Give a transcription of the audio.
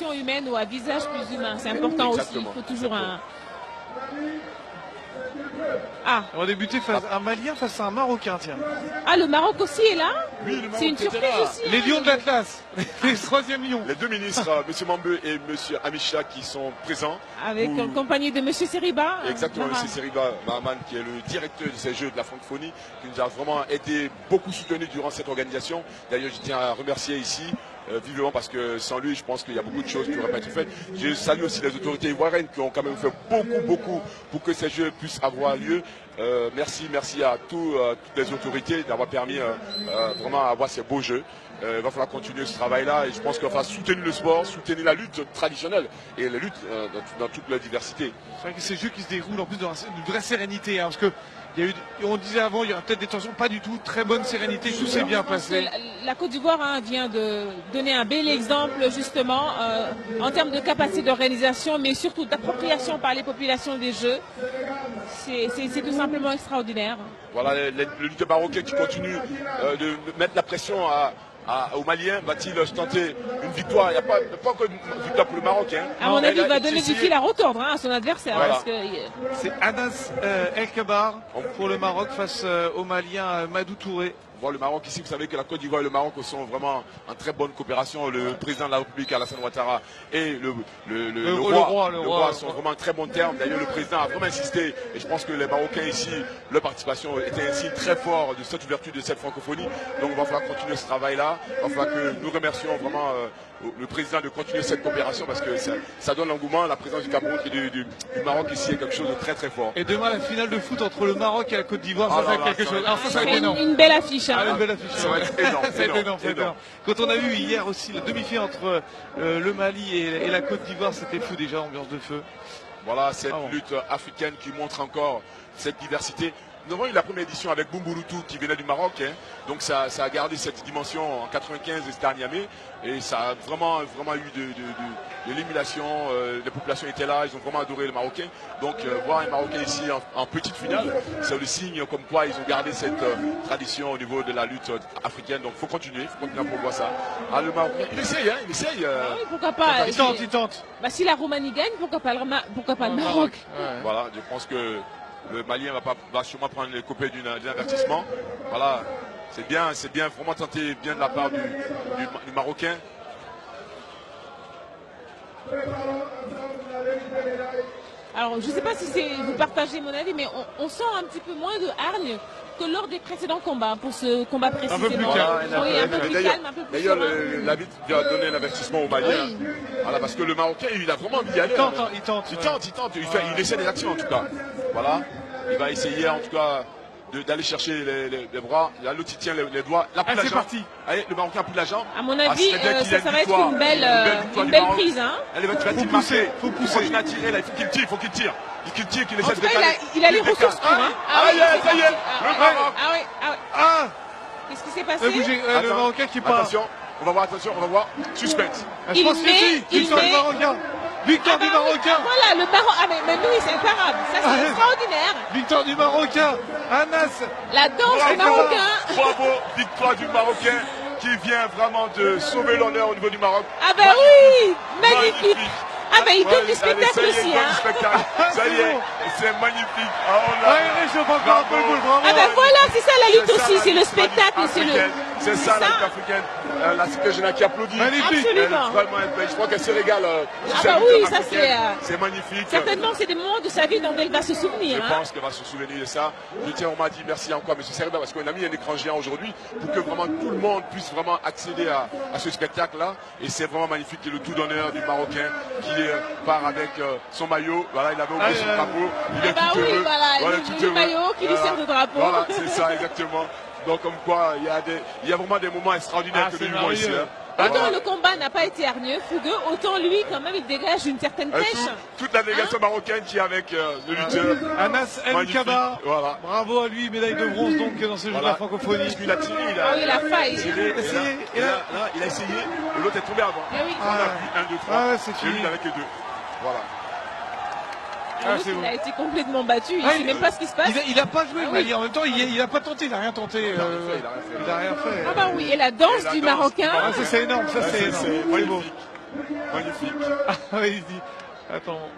proportion humaine ou à visage plus humain. C'est important aussi. Il faut toujours un... Ah. On va débuter face un Malien face à un Marocain, tiens. Ah, le Maroc aussi est là. Oui, le Maroc c'est une surprise aussi. Les lions de l'Atlas, les troisième lions. Les deux ministres, M. Mambeu et M. Amisha, qui sont présents. Avec en compagnie de M. Seriba. Exactement, M. Seriba Mahaman, qui est le directeur de ces Jeux de la francophonie, qui nous a vraiment aidé, beaucoup soutenu durant cette organisation. D'ailleurs, je tiens à remercier ici vivement, parce que sans lui, je pense qu'il y a beaucoup de choses qui n'auraient pas été faites. Je salue aussi les autorités ivoiriennes qui ont quand même fait beaucoup pour que ces Jeux puissent avoir lieu. Merci à toutes les autorités d'avoir permis vraiment d'avoir ces beaux Jeux. Il va falloir continuer ce travail-là, et je pense qu'il va falloir soutenir le sport, soutenir la lutte traditionnelle et la lutte dans toute la diversité. C'est vrai que ces Jeux qui se déroulent en plus dans une vraie sérénité, hein, parce que on disait avant, il y aura peut-être des tensions, pas du tout, très bonne sérénité, tout s'est bien passé. La Côte d'Ivoire vient de donner un bel exemple justement en termes de capacité d'organisation, mais surtout d'appropriation par les populations des Jeux. C'est tout simplement extraordinaire. Voilà, le lutteur marocain qui continue de mettre la pression aux Maliens. Va-t-il tenter une victoire? Il n'y a pas encore une victoire pour le Maroc. Hein. À mon avis, il va donner du fil à retordre à son adversaire. Voilà. C'est Anas El Kabar pour le Maroc face au Malien Madou Touré. Le Maroc ici, vous savez que la Côte d'Ivoire et le Maroc sont vraiment en très bonne coopération. Le président de la République, Alassane Ouattara, et le roi sont vraiment en très bon terme. D'ailleurs, le président a vraiment insisté, et je pense que les Marocains ici, leur participation était un signe très fort de cette ouverture de cette francophonie. Donc il va falloir continuer ce travail-là. Il va falloir que nous remercions vraiment le président de continuer cette coopération, parce que ça donne l'engouement. La présence du Cameroun et du Maroc ici est quelque chose de très très fort. Et demain, la finale de foot entre le Maroc et la Côte d'Ivoire, ça va être quelque chose. Alors, ça va être énorme. Une belle affiche. Une belle affiche. Ça va être énorme. énorme. Quand on a vu hier aussi la demi-finale entre le Mali et la Côte d'Ivoire, c'était fou déjà, ambiance de feu. Voilà, cette lutte africaine qui montre encore cette diversité. Nous avons eu la première édition avec Bumburutu qui venait du Maroc, hein. Donc ça a gardé cette dimension en 95 et c'était à Niamey, et ça a vraiment eu de l'émulation. Les populations étaient là, ils ont vraiment adoré les Marocains. Donc voir un Marocain ici en petite finale, c'est le signe comme quoi ils ont gardé cette tradition au niveau de la lutte africaine. Donc il faut continuer à promouvoir ça. Ah, le Marocain, il essaye. Oui, pourquoi pas. Il tente. Bah, si la Roumanie gagne, pourquoi pas le Maroc. Voilà, je pense que le Malien va sûrement prendre les coupés d'un avertissement. Voilà, c'est bien vraiment tenté bien de la part du Marocain. Alors, je ne sais pas si vous partagez mon avis, mais on sent un petit peu moins de hargne que lors des précédents combats, pour ce combat précisément. Un peu plus calme. Oui, un peu plus calme, un peu plus D'ailleurs, serein. l'arbitre vient donner l'avertissement au Malien. Oui. Voilà, parce que le Marocain, il a vraiment envie d'y aller. Il tente. Il essaie des actions en tout cas. Voilà, il va essayer en tout cas d'aller chercher les bras. Là, l'autre il tient les doigts. C'est parti. Allez, le Marocain plie la jambe. À mon avis, ça va être une belle prise. Hein. Allez, faut pousser. Il faut continuer à tirer. Là, il faut qu'il tire. Qu'il essaie de décaler. Il a les ressources pour. Hein. Ça y est, le Maroc. Qu'est-ce qui s'est passé? Le Marocain qui part. Attention, on va voir. Suspense. Je pense que si. Victoire du Marocain. Victoire du Marocain. Voilà, le Maroc. Mais oui, c'est imparable. Ça, c'est extraordinaire. Victoire du Marocain. Anas. La danse du Marocain. Bravo, victoire du Marocain qui vient vraiment de sauver l'honneur au niveau du Maroc. Ah ben oui, magnifique. Ah ben il donne du spectacle aussi. Ça y est, c'est magnifique. Ah ben voilà, c'est ça la lutte aussi, c'est le spectacle, c'est ça la lutte africaine. La cité générale qui applaudit. Magnifique. Absolument. Je crois qu'elle se régale. Ah bah oui, ça c'est magnifique. Certainement, c'est des moments de sa vie dont elle va se souvenir. Je pense qu'elle va se souvenir de ça. Je tiens, on m'a dit merci encore à M. Seriba, parce qu'on a mis un écran géant aujourd'hui pour que vraiment tout le monde puisse vraiment accéder à ce spectacle-là. Et c'est vraiment magnifique. Et le tout d'honneur du Marocain qui part avec son maillot. Voilà, il avait oublié son drapeau. Il est tout heureux. Voilà, le maillot qui lui sert de drapeau. Voilà, c'est ça, exactement. Donc comme quoi, il y a vraiment des moments extraordinaires que nous vivons ici. Autant le combat n'a pas été hargneux, fougueux, autant lui, quand même, il dégage une certaine pêche. Toute la délégation marocaine qui est avec le lutteur. Anas El Kabar. Voilà. Bravo à lui, médaille de bronze donc dans ce jeu de la francophonie. Il a tiré, il a failli. Il a essayé, et l'autre est tombé avant. Oui. On a vu 1, 2, 3. C'est fini. Et lui avec les deux. Voilà. Il a été complètement battu, il ne sait même pas ce qui se passe. Il n'a pas joué, Mali. En même temps, il n'a pas tenté, il n'a rien tenté. Il n'a rien fait. Ah bah oui, et la danse du Marocain. Ça c'est énorme, ça c'est énorme. Magnifique. Ah, il dit, attends.